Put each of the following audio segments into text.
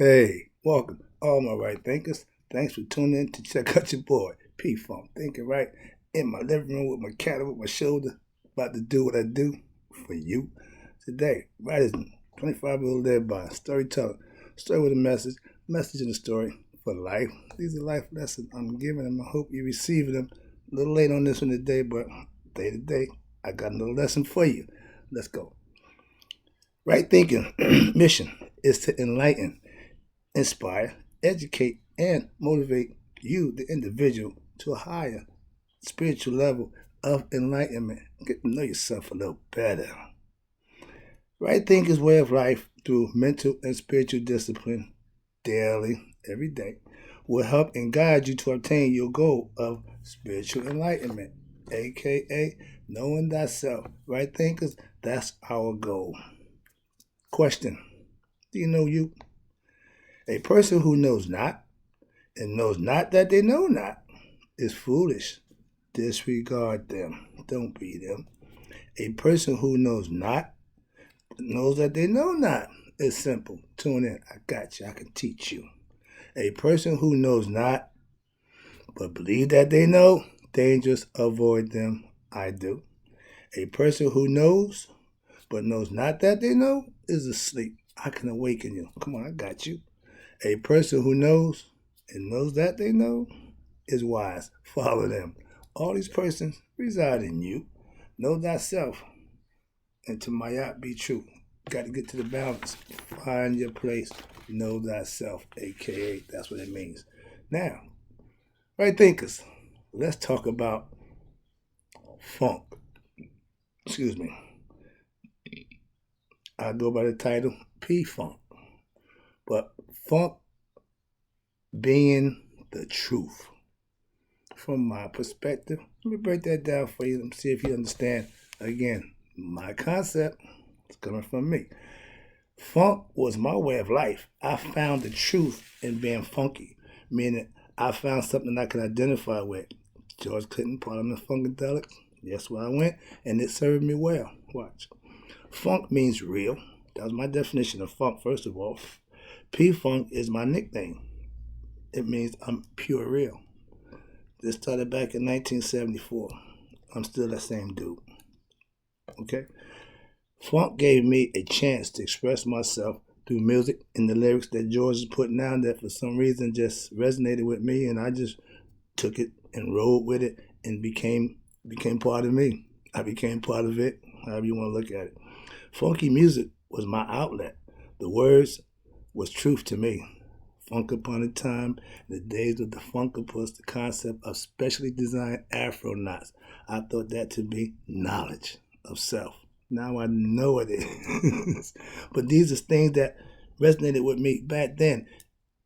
Hey, welcome, all my right thinkers. Thanks for tuning in to check out your boy, P Funk, thinking right in my living room with my cat over my shoulder, about to do what I do for you today. Right as 25-year-old led by a storyteller, story with a message, message in a story for life. These are life lessons I'm giving them. I hope you're receiving them. A little late on this one today, but day to day, I got another lesson for you. Let's go. Right thinking mission is to enlighten, inspire, educate, and motivate you, the individual, to a higher spiritual level of enlightenment. Get to know yourself a little better. Right thinking's way of life through mental and spiritual discipline daily, every day, will help and guide you to obtain your goal of spiritual enlightenment, aka knowing thyself. Right thinkers, that's our goal. Question: do you know you? A person who knows not and knows not that they know not is foolish. Disregard them. Don't be them. A person who knows not knows that they know not is simple. Tune in. I got you. I can teach you. A person who knows not but believe that they know, dangerous. Avoid them. I do. A person who knows but knows not that they know is asleep. I can awaken you. Come on, I got you. A person who knows and knows that they know is wise. Follow them. All these persons reside in you. Know thyself, and to Mayat be true. Got to get to the balance. Find your place. Know thyself, aka that's what it means. Now, right thinkers, let's talk about funk. Excuse me. I go by the title P Funk, but funk being the truth. From my perspective, let me break that down for you and see if you understand. Again, my concept is coming from me. Funk was my way of life. I found the truth in being funky, meaning I found something I could identify with. George Clinton, Parliament Funkadelic. Yes, where I went, and it served me well. Watch. Funk means real. That was my definition of funk, first of all. P Funk is my nickname. It means I'm pure real. This started back in 1974. I'm still that same dude. Okay? Funk gave me a chance to express myself through music and the lyrics that George was putting down that for some reason just resonated with me, and I just took it and rolled with it and became part of me. I became part of it, however you want to look at it. Funky music was my outlet. The words was truth to me. Funk upon a time, the days of the Funkapus, the concept of specially designed afro knots. I thought that to be knowledge of self. Now I know it is. But these are things that resonated with me back then.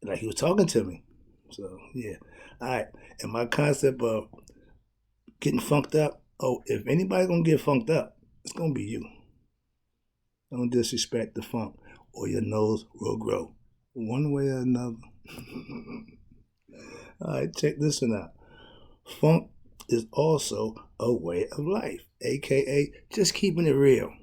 Like he was talking to me. So, yeah. All right. And my concept of getting funked up, oh, if anybody's going to get funked up, it's going to be you. Don't disrespect the funk or your nose will grow. One way or another. All right, check this one out. Funk is also a way of life, aka just keeping it real.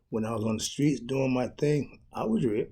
When I was on the streets doing my thing, I was real.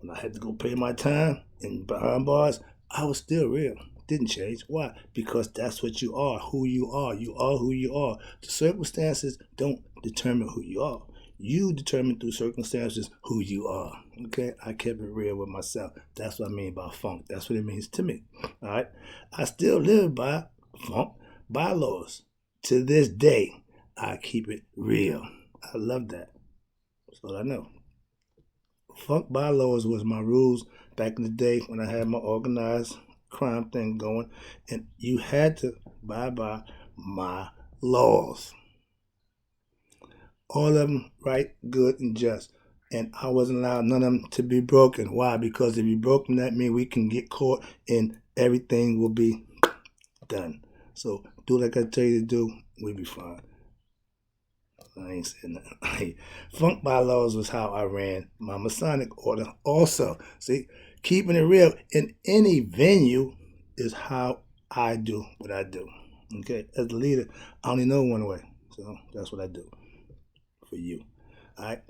When I had to go pay my time and behind bars, I was still real. Didn't change. Why? Because that's what you are, who you are. You are who you are. The circumstances don't determine who you are. You determine through circumstances who you are. Okay? I kept it real with myself. That's what I mean by funk. That's what it means to me. All right? I still live by funk bylaws. To this day, I keep it real. I love that. That's all I know. Funk bylaws was my rules back in the day when I had my organized crime thing going, and you had to abide by my laws. All of them right, good, and just. And I wasn't allowed none of them to be broken. Why? Because if you broke them, that means we can get caught and everything will be done. So do like I tell you to do, we'll be fine. I ain't saying that. Funk bylaws was how I ran my Masonic order. Also, see, keeping it real in any venue is how I do what I do. Okay, as the leader, I only know one way, so that's what I do for you. All right.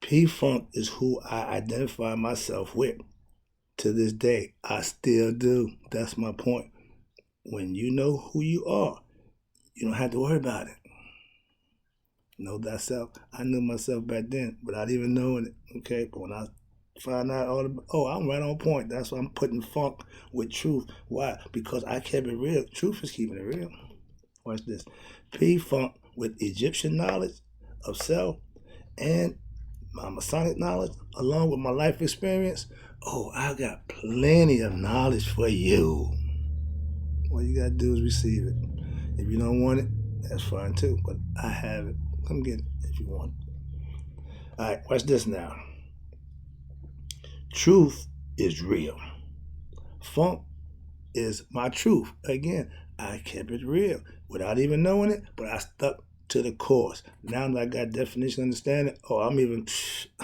P-Funk is who I identify myself with. To this day, I still do. That's my point. When you know who you are, you don't have to worry about it. Know thyself. I knew myself back then without even knowing it. Okay, but when I find out I'm right on point. That's why I'm putting funk with truth. Why? Because I kept it real. Truth is keeping it real. Watch this. P-Funk with Egyptian knowledge of self and my Masonic knowledge, along with my life experience. Oh, I got plenty of knowledge for you. All you gotta do is receive it. If you don't want it, that's fine too. But I have it. Come get it if you want it. All right, watch this now. Truth is real. Funk is my truth. Again, I kept it real without even knowing it, but I stuck to the course. Now that I got definition understanding, I'm even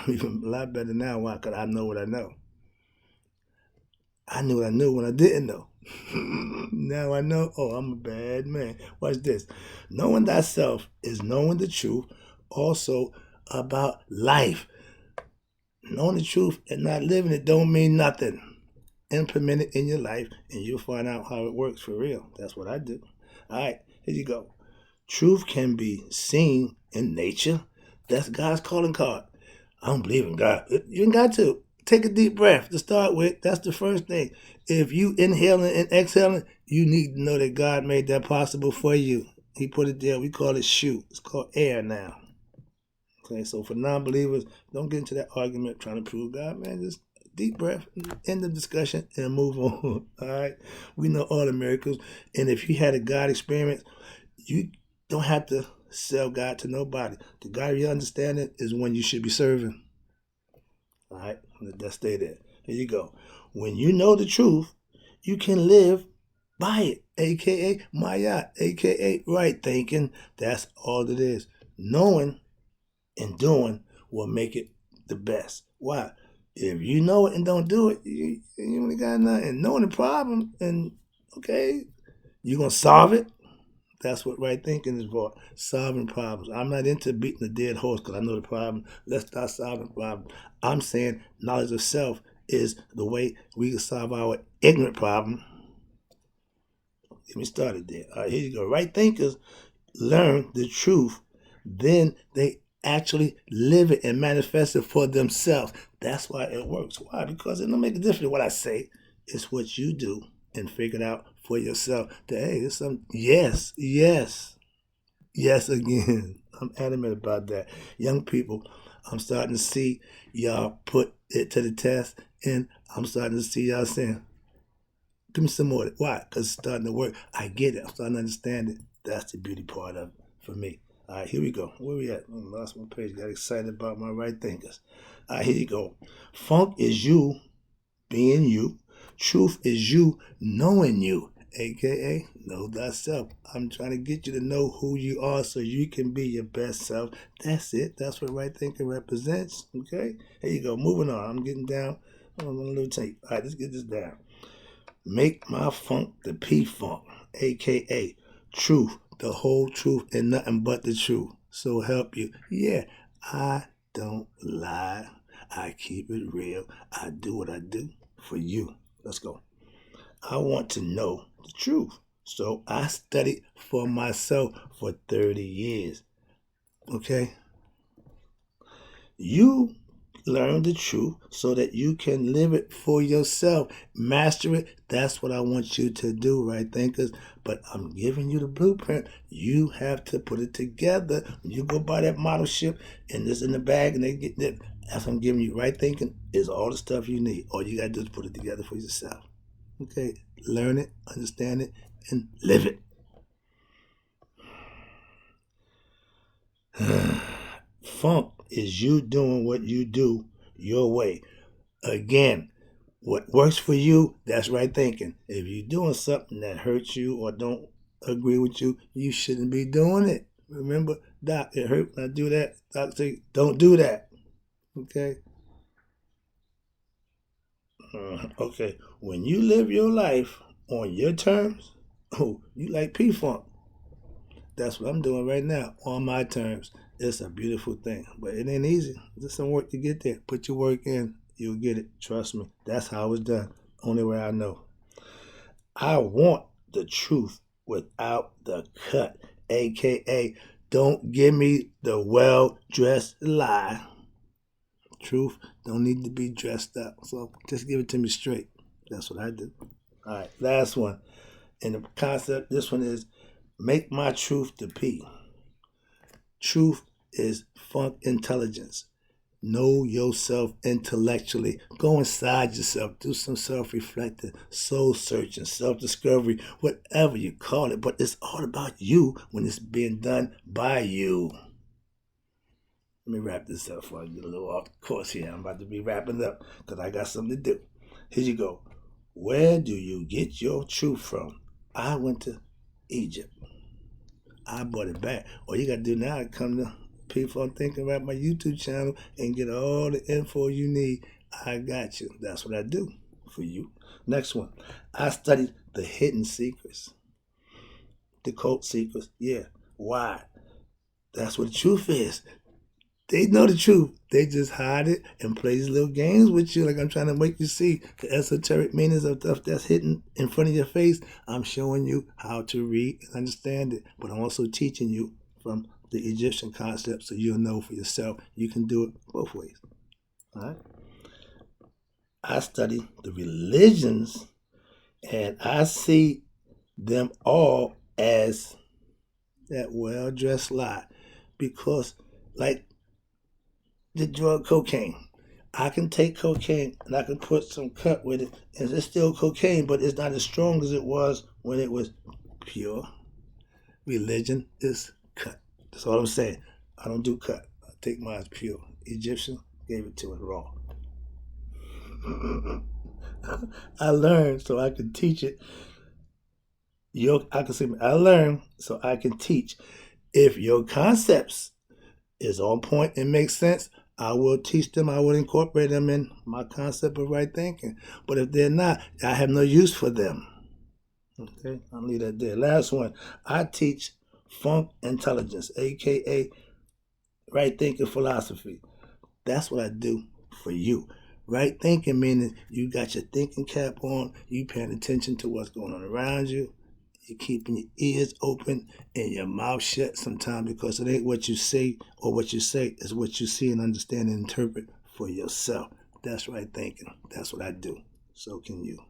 a lot better now. Why? Because I know what I know. I knew what I knew when I didn't know. Now I know, I'm a bad man. Watch this. Knowing thyself is knowing the truth also about life. Knowing the truth and not living it don't mean nothing. Implement it in your life and you'll find out how it works for real. That's what I do. All right, here you go. Truth can be seen in nature. That's God's calling card. I don't believe in God. You ain't got to. Take a deep breath to start with. That's the first thing. If you inhaling and exhaling, you need to know that God made that possible for you. He put it there. We call it shoot. It's called air now. Okay, so for non-believers, don't get into that argument trying to prove God, man. Just deep breath, end the discussion, and move on. All right? We know all the miracles. And if you had a God experience, you don't have to sell God to nobody. The God of your understanding is one you should be serving. All right? Let that stay there. Here you go. When you know the truth, you can live by it, a.k.a. Maya, a.k.a. right thinking. That's all it is. Knowing and doing will make it the best. Why? If you know it and don't do it, you only got nothing. Knowing the problem and, okay, you're going to solve it. That's what right thinking is for, solving problems. I'm not into beating a dead horse because I know the problem. Let's start solving problems. I'm saying knowledge of self is the way we can solve our ignorant problem. Get me started there. All right, here you go. Right thinkers learn the truth, then they actually live it and manifest it for themselves. That's why it works. Why? Because it don't make a difference what I say. It's what you do and figure it out for yourself. That, hey, there's some yes again. I'm adamant about that. Young people, I'm starting to see y'all put it to the test, and I'm starting to see y'all saying, give me some more. Why? Because it's starting to work. I get it. I'm starting to understand it. That's the beauty part of it for me. All right, here we go. Where we at? I lost my page. Got excited about my right thinkers. All right, here you go. Funk is you being you. Truth is you knowing you, a.k.a. know thyself. I'm trying to get you to know who you are so you can be your best self. That's it. That's what right thinking represents, okay? Here you go. Moving on. I'm getting down. I'm on a little tape. All right, let's get this down. Make my funk the P-Funk, a.k.a. truth, the whole truth and nothing but the truth. So help you. Yeah, I don't lie. I keep it real. I do what I do for you. Let's go. I want to know the truth. So I studied for myself for 30 years. Okay? You learn the truth so that you can live it for yourself. Master it. That's what I want you to do, right, thinkers? But I'm giving you the blueprint. You have to put it together. When you go buy that model ship and it's in the bag and they get that, that's what I'm giving you. Right thinking is all the stuff you need. All you got to do is put it together for yourself. Okay? Learn it, understand it, and live it. Funk is you doing what you do your way. Again, what works for you, that's right thinking. If you're doing something that hurts you or don't agree with you, you shouldn't be doing it. Remember, Doc, it hurt when I do that. Doc say, don't do that. Okay? Okay. When you live your life on your terms, you like P-Funk. That's what I'm doing right now, on my terms. It's a beautiful thing, but it ain't easy. There's some work to get there. Put your work in, you'll get it. Trust me. That's how it's done. Only way I know. I want the truth without the cut, aka don't give me the well-dressed lie. Truth don't need to be dressed up, so just give it to me straight. That's what I do. All right, last one. And the concept, this one is make my truth the P. Truth is funk intelligence. Know yourself intellectually. Go inside yourself. Do some self-reflecting, soul searching, self-discovery, whatever you call it. But it's all about you when it's being done by you. Let me wrap this up before I get a little off the course here. I'm about to be wrapping up because I got something to do. Here you go. Where do you get your truth from? I went to Egypt. I brought it back. All you got to do now is come to People I'm Thinking Right, my YouTube channel, and get all the info you need. I got you. That's what I do for you. Next one. I studied the hidden secrets. The cult secrets. Yeah. Why? That's what the truth is. They know the truth. They just hide it and play these little games with you, like I'm trying to make you see the esoteric meanings of stuff that's hidden in front of your face. I'm showing you how to read and understand it, but I'm also teaching you from the Egyptian concept so you'll know for yourself. You can do it both ways. All right? I study the religions, and I see them all as that well-dressed lie because, like, the drug cocaine. I can take cocaine and I can put some cut with it, and it's still cocaine, but it's not as strong as it was when it was pure. Religion is cut. That's all I'm saying. I don't do cut. I take mine as pure. Egyptian gave it to us raw. I learned so I can teach it. I learned so I can teach. If your concepts is on point and makes sense, I will teach them. I will incorporate them in my concept of right thinking. But if they're not, I have no use for them. Okay, I'll leave that there. Last one. I teach funk intelligence, aka right thinking philosophy. That's what I do for you. Right thinking meaning you got your thinking cap on, you paying attention to what's going on around you. You're keeping your ears open and your mouth shut sometimes because it ain't what you say or what you say. It's what you see and understand and interpret for yourself. That's right thinking. That's what I do. So can you.